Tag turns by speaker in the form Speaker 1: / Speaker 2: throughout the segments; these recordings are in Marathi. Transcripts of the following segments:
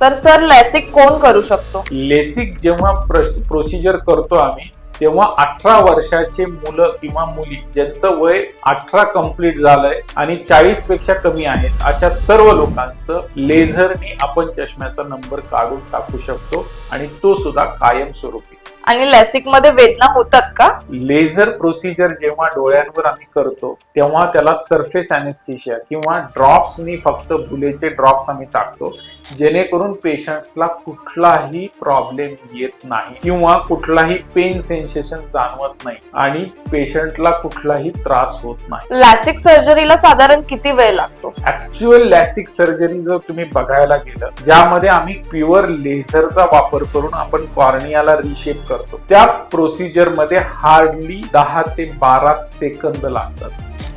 Speaker 1: तर सर लॅसिक कोण करू शकतो?
Speaker 2: लेसिक जेव्हा प्रोसिजर करतो आम्ही तेव्हा 18 वर्षाचे मुलं किंवा मुली ज्यांचं वय 18 कंप्लीट झालंय आणि 40 पेक्षा कमी आहेत अशा सर्व लोकांचं लेझरने आपण चष्म्याचा नंबर काढून टाकू शकतो आणि तो सुद्धा कायमस्वरूपी.
Speaker 1: आणि लॅसिक मध्ये वेदना होतात का?
Speaker 2: लेझर प्रोसिजर जेव्हा डोळ्यांवर आम्ही करतो तेव्हा त्याला सरफेस अॅनेस्थेशिया किंवा ड्रॉप्सनी फक्त भुलेचे ड्रॉप्स आम्ही टाकतो जेणेकरून पेशंट्सला कुठलाही प्रॉब्लेम येत नाही किंवा कुठलाही पेन सेन्सेशन जाणवत नाही आणि पेशंटला कुठलाही त्रास होत नाही.
Speaker 1: लॅसिक सर्जरीला साधारण किती वेळ लागतो?
Speaker 2: ऍक्च्युअल लॅसिक सर्जरी जर तुम्ही बघायला गेलं ज्यामध्ये आम्ही प्युअर लेझरचा वापर करून आपण कॉर्नियाला रिशेप करतो त्या प्रोसिजर मध्ये हार्डली 10 ते 12 सेकंद लागतात.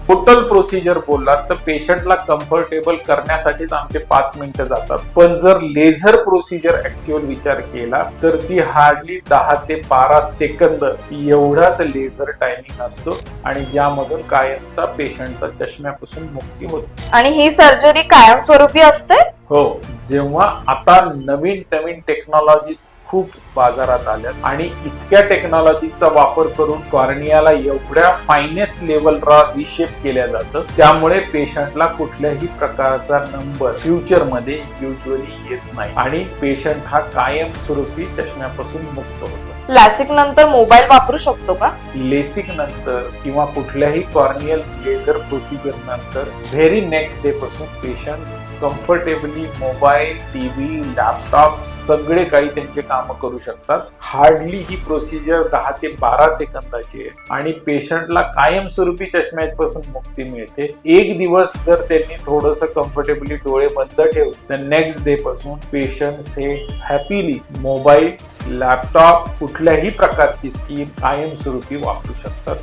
Speaker 2: टोटल प्रोसिजर बोललात तर पेशंटला कम्फर्टेबल करण्यासाठीच आमचे 5 मिनिटं जातात पण जर लेझर प्रोसिजर ऍक्च्युअल विचार केला तर ती हार्डली 10 ते 12 सेकंद एवढाच लेझर टायमिंग असतो आणि ज्यामधून कायमचा पेशंटचा चष्म्यापासून मुक्ती होते.
Speaker 1: आणि ही सर्जरी कायमस्वरूपी असते?
Speaker 2: हो, जेव्हा आता नवीन टेक्नॉलॉजीज खूप बाजारात आल्यात आणि इतक्या टेक्नॉलॉजीचा वापर करून कॉर्नियाला एवढ्या फायनेस्ट लेवलला रिशेप केल्या जातं त्यामुळे पेशंटला कुठल्याही प्रकारचा नंबर फ्युचर मध्ये युजली येत नाही आणि पेशंट हा कायमस्वरूपी चष्म्यापासून मुक्त होतो.
Speaker 1: लॅसिक नंतर मोबाईल वापरू शकतो का?
Speaker 2: लेसिक नंतर किंवा कुठल्याही कॉर्नियल लेझर प्रोसिजर नंतर व्हेरी नेक्स्ट डे पासून patients comfortably mobile, TV, laptop सगळे काही त्यांचे काम करू शकतात. हार्डली ही प्रोसिजर 10 ते 12 सेकंदाची आहे आणि पेशंटला कायमस्वरूपी चष्म्यापासून मुक्ती मिळते. एक दिवस जर त्यांनी थोडंसं कम्फर्टेबली डोळे बंद ठेवले तर नेक्स्ट डे पासून पेशंट्स हे हॅपीली मोबाईल, लॅपटॉप कुठल्याही प्रकारची स्कीम कायमस्वरूपी वापरू शकतात.